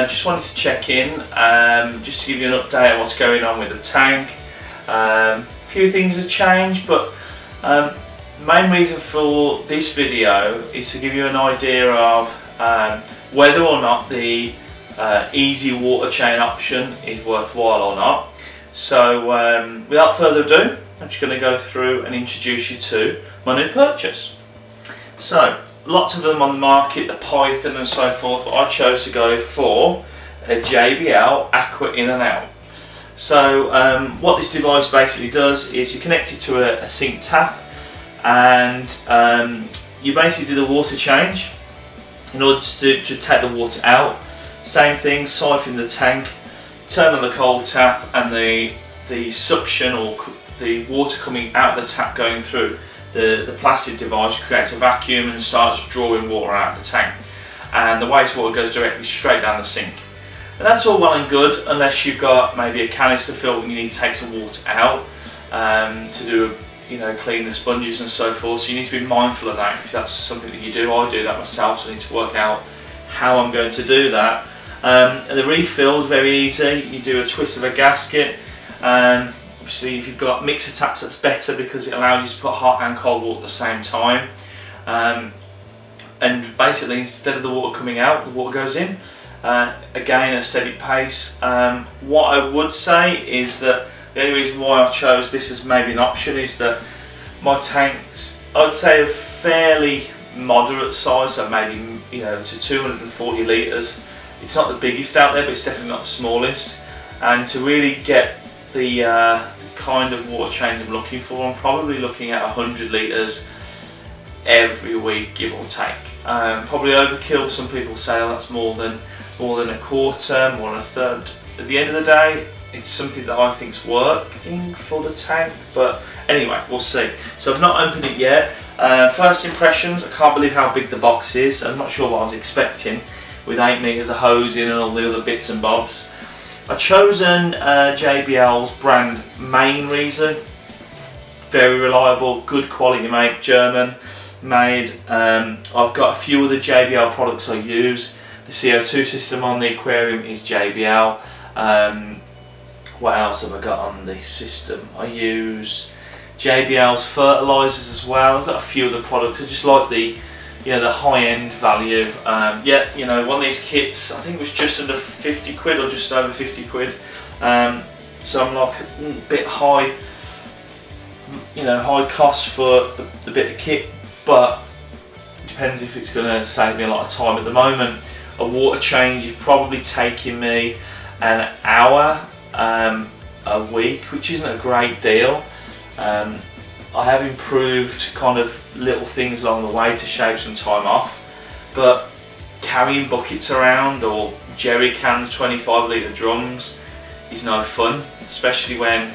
just wanted to check in, just to give you an update on what's going on with the tank. A few things have changed, but main reason for this video is to give you an idea of whether or not the easy water chain option is worthwhile or not. So without further ado, I'm just going to go through and introduce you to my new purchase. So lots of them on the market, the Python and so forth, but I chose to go for a JBL Aqua In-out. So what this device basically does is you connect it to a sink tap, and you basically do the water change in order to take the water out. Same thing, siphon the tank, turn on the cold tap, and the suction, or the water coming out of the tap going through the plastic device, creates a vacuum and starts drawing water out of the tank, and the wastewater goes directly straight down the sink. And that's all well and good unless you've got maybe a canister filled and you need to take some water out to do, clean the sponges and so forth. So you need to be mindful of that if that's something that you do. I do that myself, so I need to work out how I'm going to do that. And the refill is very easy. You do a twist of a gasket. Obviously, if you've got mixer taps, that's better because it allows you to put hot and cold water at the same time. And basically, instead of the water coming out, the water goes in. Again, at a steady pace. What I would say is that the only reason why I chose this as maybe an option is that my tanks, I would say, a fairly moderate size, so maybe to 240 litres. It's not the biggest out there, but it's definitely not the smallest. And to really get the kind of water change I'm looking for, I'm probably looking at 100 litres every week, give or take. Probably overkill. Some people say, oh, that's more than a quarter, more than a third. At the end of the day, it's something that I think is working for the tank, but anyway, we'll see. So I've not opened it yet. First impressions, I can't believe how big the box is. I'm not sure what I was expecting with 8 metres of hose in and all the other bits and bobs. I've chosen JBL's brand main reason. Very reliable, good quality make, German made. I've got a few of the JBL products I use. The CO2 system on the aquarium is JBL. What else have I got on the system? I use JBL's fertilisers as well. I've got a few of the products. I just like the high-end value. One of these kits, I think it was just under 50 quid or just over 50 quid. So I'm like a bit high, high cost for the bit of kit, but it depends if it's going to save me a lot of time. At the moment, a water change is probably taking me an hour a week, which isn't a great deal. I have improved kind of little things along the way to shave some time off, but carrying buckets around or jerry cans, 25 litre drums is no fun, especially when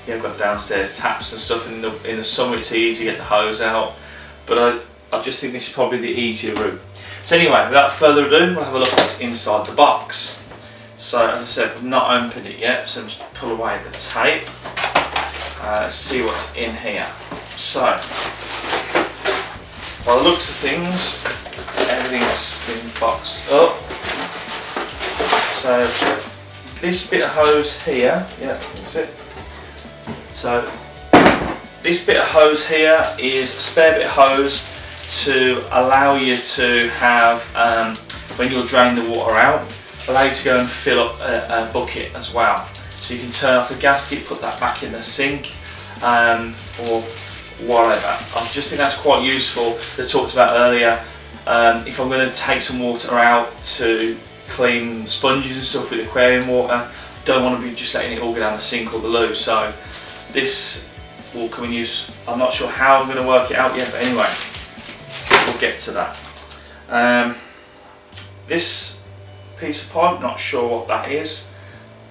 you've got downstairs taps and stuff. In the summer it's easy to get the hose out, but I just think this is probably the easier route. So anyway, without further ado, we'll have a look at what's inside the box. So as I said, I've not opened it yet, so just pull away the tape. Let's see what's in here. So, by the looks of things, everything's been boxed up. So, this bit of hose here, yeah, that's it. So, this bit of hose here is a spare bit of hose to allow you to have, when you'll drain the water out, allow you to go and fill up a bucket as well. So you can turn off the gasket, put that back in the sink, or whatever. I just think that's quite useful. That I talked about earlier. If I'm going to take some water out to clean sponges and stuff with aquarium water, I don't want to be just letting it all go down the sink or the loo. So this will come in use. I'm not sure how I'm going to work it out yet, but anyway, we'll get to that. This piece of pipe, not sure what that is.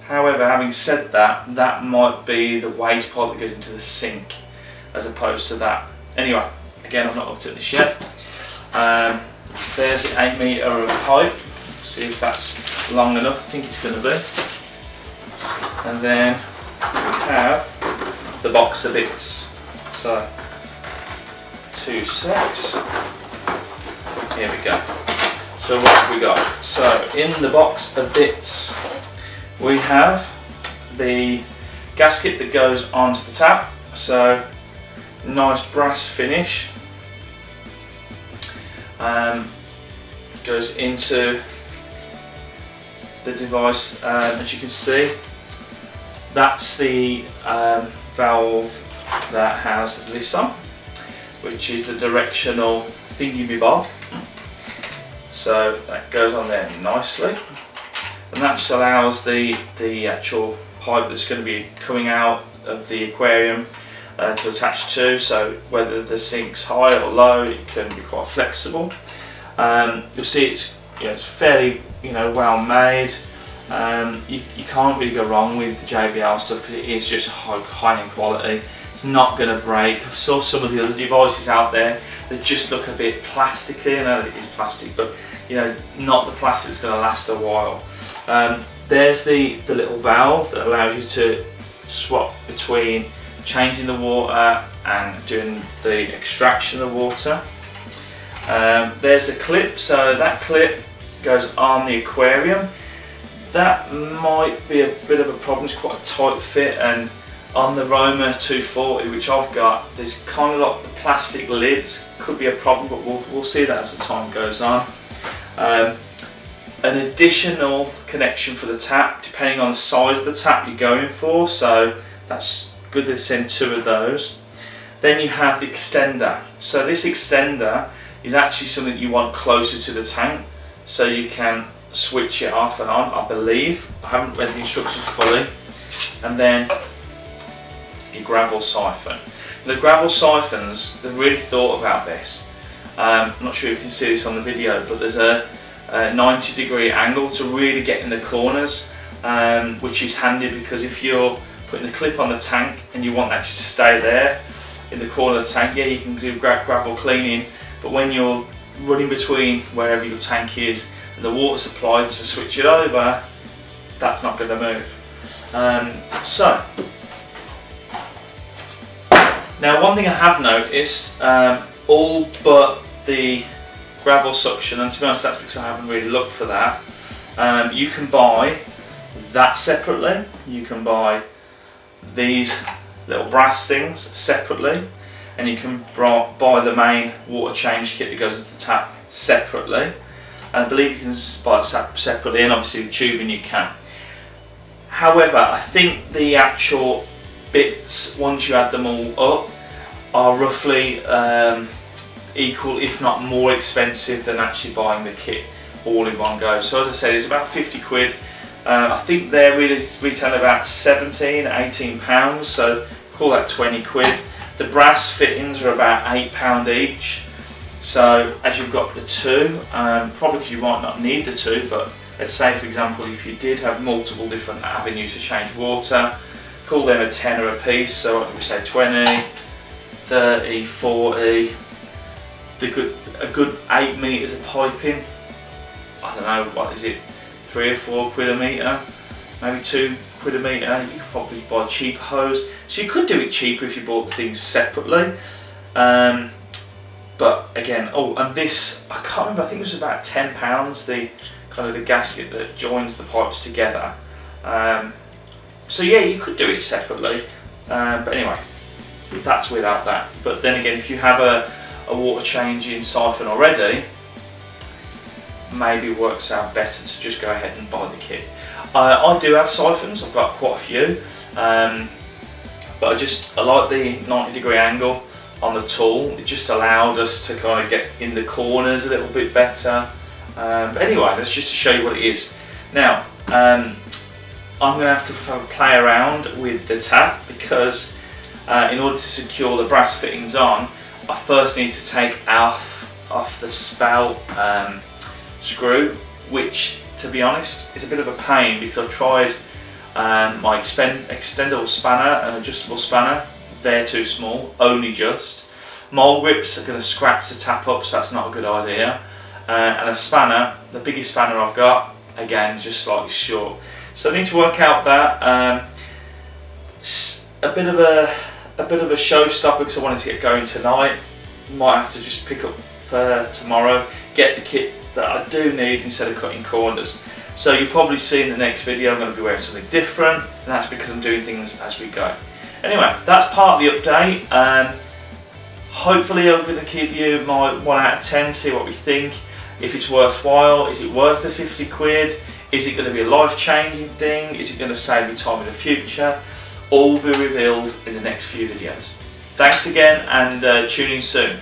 However, having said that, that might be the waste pipe that goes into the sink as opposed to that. Anyway, again, I've not looked at this yet. There's the 8 metre of pipe. See if that's long enough. I think it's going to be. And then we have the box of bits. So 2 sets. Here we go. So what have we got? So in the box of bits we have the gasket that goes onto the tap, so nice brass finish, goes into the device. As you can see, that's the valve that has this on, which is the directional thingy-me-bob. So that goes on there nicely, and that just allows the actual pipe that's going to be coming out of the aquarium to attach to, so whether the sink's high or low, it can be quite flexible. You'll see it's it's fairly well made. You can't really go wrong with the JBL stuff because it is just high end quality. It's not going to break. I've saw some of the other devices out there that just look a bit plasticky. I know that it is plastic, but not the plastic that's going to last a while. There's the little valve that allows you to swap between changing the water and doing the extraction of the water. There's a clip, so that clip goes on the aquarium. That might be a bit of a problem. It's quite a tight fit, and on the Roma 240, which I've got, there's kind of like the plastic lids could be a problem, but we'll see that as the time goes on. An additional connection for the tap, depending on the size of the tap you're going for, so that's good to send 2 of those. Then you have the extender. So this extender is actually something you want closer to the tank, so you can switch it off and on, I believe. I haven't read the instructions fully. And then your gravel siphon. The gravel siphons, they've really thought about this. I'm not sure if you can see this on the video, but there's a 90-degree angle to really get in the corners, which is handy because if you're putting the clip on the tank and you want that just to stay there in the corner of the tank, yeah, you can do gravel cleaning, but when you're running between wherever your tank is and the water supply to switch it over, that's not going to move. So now, one thing I have noticed, all but the gravel suction, and to be honest that's because I haven't really looked for that, you can buy that separately. You can buy these little brass things separately, and you can buy the main water change kit that goes into the tap separately, and I believe you can buy it separately, and obviously the tubing you can. However, I think the actual bits, once you add them all up, are roughly equal, if not more expensive than actually buying the kit all in one go. So as I said, it's about 50 quid. I think they're really retailing about 17, 18 pounds, so call that 20 quid. The brass fittings are about £8 each. So as you've got the 2, probably because you might not need the 2, but let's say for example if you did have multiple different avenues to change water, call them a tenner a piece. So what do we say, 20, 30, 40, a good 8 metres of piping. I don't know, what is it, 3 or 4 quid a metre, maybe 2 quid a metre. You could probably buy a cheap hose, so you could do it cheaper if you bought the things separately. But again, oh, and this, I can't remember, I think it was about £10, the kind of the gasket that joins the pipes together. So yeah, you could do it separately, but anyway, that's without that. But then again, if you have a water changing siphon already, maybe it works out better to just go ahead and buy the kit. I do have siphons, I've got quite a few, but I like the 90-degree angle on the tool. It just allowed us to kind of get in the corners a little bit better. But anyway, that's just to show you what it is. Now, I'm going to have to play around with the tap because in order to secure the brass fittings on, I first need to take off the spout screw, which to be honest is a bit of a pain because I've tried my extendable spanner and adjustable spanner. They're too small, only just. Mole grips are going to scratch the tap up, so that's not a good idea. And a spanner, the biggest spanner I've got, again just slightly short. So I need to work out that. A bit of a showstopper because I wanted to get going tonight. Might have to just pick up tomorrow, get the kit that I do need instead of cutting corners. So you'll probably see in the next video I'm going to be wearing something different, and that's because I'm doing things as we go. Anyway, that's part of the update. Hopefully I'm going to give you my 1 out of 10, see what we think. If it's worthwhile, is it worth the 50 quid? Is it going to be a life-changing thing? Is it going to save you time in the future? All will be revealed in the next few videos. Thanks again, and tune in soon.